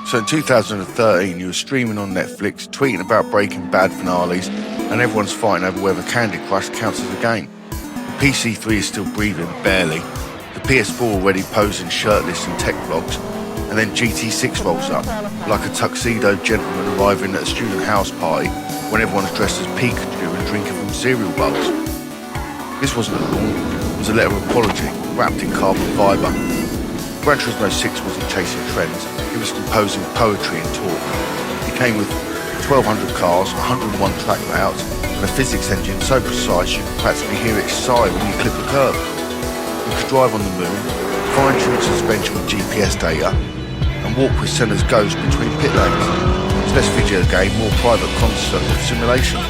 So in 2013, you were streaming on Netflix, tweeting about Breaking Bad finales, and everyone's fighting over whether Candy Crush counts as a game. The PC3 is still breathing, barely. The PS4 already posing shirtless in tech vlogs, and then GT6 rolls up, like a tuxedo gentleman arriving at a student house party when everyone's dressed as Pikachu and drinking from cereal bowls. This wasn't a launch, it was a letter of apology, wrapped in carbon fibre. Gran Turismo 6 wasn't chasing trends, it was composing poetry and talk. It came with 1,200 cars, 101 track layouts, and a physics engine so precise you could practically hear it sigh when you clip the curb. You could drive on the moon, fine-tune suspension with GPS data, and walk with Senna's ghost between pit lanes. It's less video game, more private concert with simulation.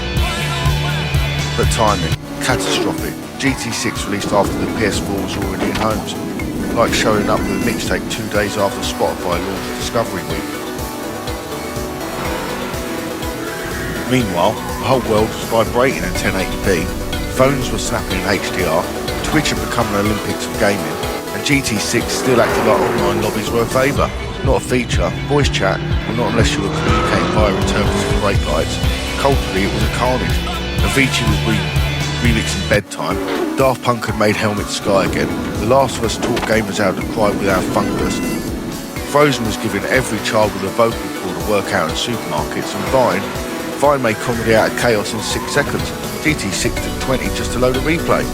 But timing, catastrophic. GT6 released after the PS4 was already in homes, like showing up with a mixtape 2 days after Spotify launched Discovery Week. Meanwhile, the whole world was vibrating at 1080p, phones were snapping in HDR, Twitch had become an Olympics of gaming, and GT6 still acted like online lobbies were a favour, not a feature. Voice chat, well, not unless you were communicating via interpretive brake lights. Culturally, it was a carnage. Avicii was remixing Bedtime, Daft Punk had made Helmet Sky again, The Last of Us taught gamers how to cry without fungus, Frozen was giving every child with a vocal cord a workout in supermarkets, and Vine made comedy out of chaos in 6 seconds. GT6 took 20 just to load a replay.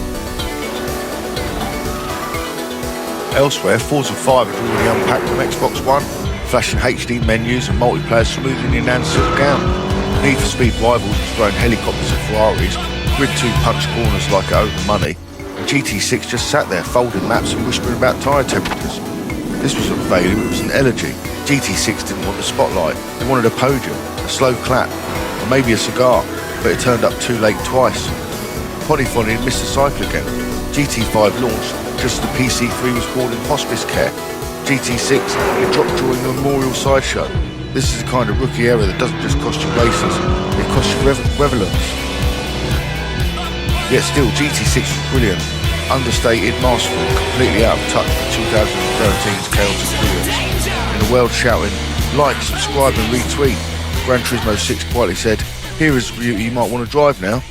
Elsewhere, Forza 5 had already unpacked from Xbox One, flashing HD menus and multiplayer smoothing in Nan's silk gown. Need for Speed Rivals was throwing helicopters at Ferraris, Grid 2 punched corners like it owed the money, and GT6 just sat there folding maps and whispering about tyre temperatures. This wasn't failure, it was an elegy. GT6 didn't want the spotlight, they wanted a podium, a slow clap, or maybe a cigar, but it turned up too late twice. Polyphony had missed the cycle again. GT5 launched just as the PC3 was called in hospice care. GT6, it dropped during the Memorial Sideshow. This is the kind of rookie error that doesn't just cost you races, it costs you relevance. Yet still, GT6 was brilliant, understated, masterful, completely out of touch with 2013's chaotic brilliance. In the world shouting, like, subscribe and retweet, Gran Turismo 6 quietly said, here is a review you might want to drive now.